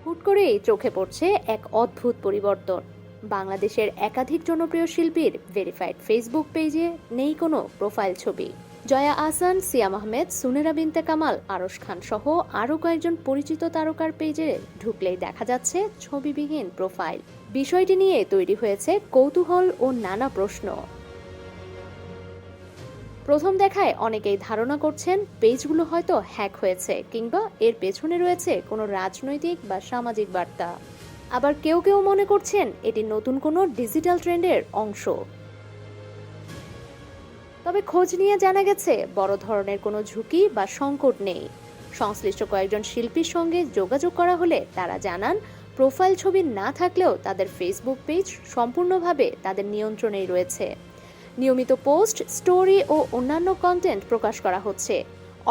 হুট করেই চোখে পড়ছে এক অদ্ভুত পরিবর্তন। বাংলাদেশের একাধিক জনপ্রিয় শিল্পীর ভেরিফাইড ফেসবুক পেজে নেই কোনো প্রোফাইল ছবি। জয়া আহসান, সিয়াম আহমেদ, সুনেরা বিনতে কামাল, আরশ খান সহ আরও কয়েকজন পরিচিত তারকার পেজে ঢুকলেই দেখা যাচ্ছে ছবিবিহীন প্রোফাইল। বিষয়টি নিয়ে তৈরি হয়েছে কৌতূহল ও নানা প্রশ্ন। প্রথম দেখায় অনেকেই ধারণা করছেন পেজগুলো হয়তো হ্যাক হয়েছে কিংবা এর পেছনে রয়েছে কোনো রাজনৈতিক বা সামাজিক বার্তা। আবার কেউ কেউ মনে করছেন এটি নতুন কোনো ডিজিটাল ট্রেন্ডের অংশ। তবে খোঁজ নিয়ে জানা গেছে বড় ধরনের কোনো ঝুঁকি বা সংকট নেই। সংশ্লিষ্ট কয়েকজন শিল্পীর সঙ্গে যোগাযোগ করা হলে তারা জানান প্রোফাইল ছবি না থাকলেও তাদের ফেসবুক পেজ সম্পূর্ণভাবে তাদের নিয়ন্ত্রণেই রয়েছে। নিয়মিত পোস্ট, স্টোরি ও অন্যান্য কন্টেন্ট প্রকাশ করা হচ্ছে,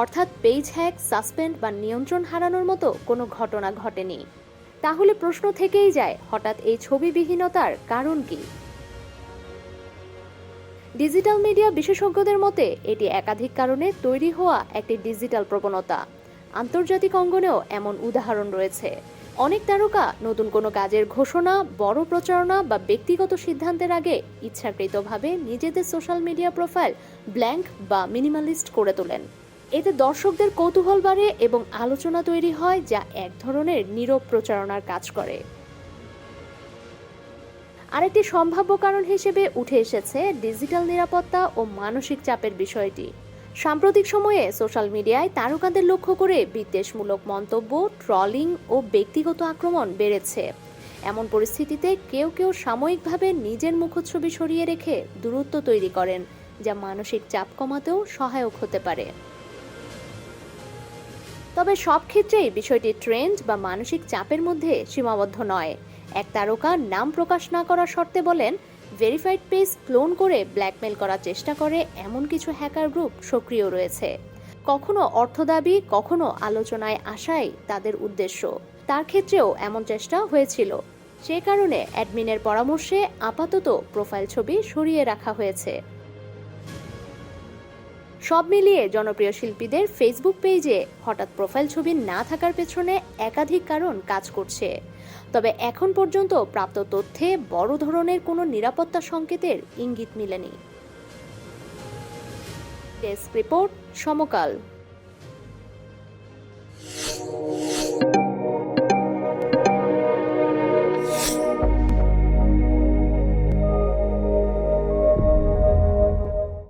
অর্থাৎ পেজ হ্যাক, সাসপেন্ড বা নিয়ন্ত্রণ হারানোর মতো কোনো ঘটনা ঘটেনি। তাহলে প্রশ্ন থেকেই যায়, হঠাৎ এই ছবিবিহীনতার কারণ কি? ডিজিটাল মিডিয়া বিশেষজ্ঞদের মতে এটি একাধিক কারণে তৈরি হওয়া একটি ডিজিটাল প্রবণতা। আন্তর্জাতিক অঙ্গনেও এমন উদাহরণ রয়েছে। অনেক তারকা নতুন কোনো কাজের ঘোষণা, বড় প্রচারণা বা ব্যক্তিগত সিদ্ধান্তের আগে ইচ্ছাকৃতভাবে নিজেদের সোশ্যাল মিডিয়া প্রোফাইল ব্ল্যাঙ্ক বা মিনিমালিস্ট করে তোলেন। এতে দর্শকদের কৌতূহল বাড়ে এবং আলোচনা তৈরি হয়, যা এক ধরনের নীরব প্রচারণার কাজ করে। আরেকটি সম্ভাব্য কারণ হিসেবে উঠে এসেছে ডিজিটাল নিরাপত্তা ও মানসিক চাপের বিষয়টি। সাম্প্রতিক সময়ে সোশ্যাল মিডিয়ায় তারকাদের লক্ষ্য করে বিদ্বেষমূলক মন্তব্য, ট্রলিং ও ব্যক্তিগত আক্রমণ বেড়েছে। এমন পরিস্থিতিতে কেউ কেউ সাময়িকভাবে নিজের মুখচ্ছবি সরিয়ে রেখে দূরত্ব তৈরি করেন, যা মানসিক চাপ কমাতেও সহায়ক হতে পারে। তবে সব ক্ষেত্রেই বিষয়টি ট্রেন্ড বা মানসিক চাপের মধ্যে সীমাবদ্ধ নয়। এক তারকা নাম প্রকাশ না করার শর্তে বলেন, ভেরিফাইড পেজ ক্লোন করে ব্ল্যাকমেল করার চেষ্টা করে এমন কিছু হ্যাকার গ্রুপ সক্রিয় রয়েছে। কখনো অর্থ দাবি, কখনো আলোচনায় আসাই তাদের উদ্দেশ্য। তার ক্ষেত্রেও এমন চেষ্টা হয়েছিল। সে কারণে অ্যাডমিনের পরামর্শে আপাতত প্রোফাইল ছবি সরিয়ে রাখা হয়েছে। সব মিলিয়ে জনপ্রিয় শিল্পীদের ফেসবুক পেজে হঠাৎ প্রোফাইল ছবি না থাকার পেছনে একাধিক কারণ কাজ করছে। তবে এখন পর্যন্ত প্রাপ্ত তথ্যে বড় ধরনের কোনো নিরাপত্তা সংকেতের ইঙ্গিত মিলেনি। ডেস্ক রিপোর্ট, সমকাল।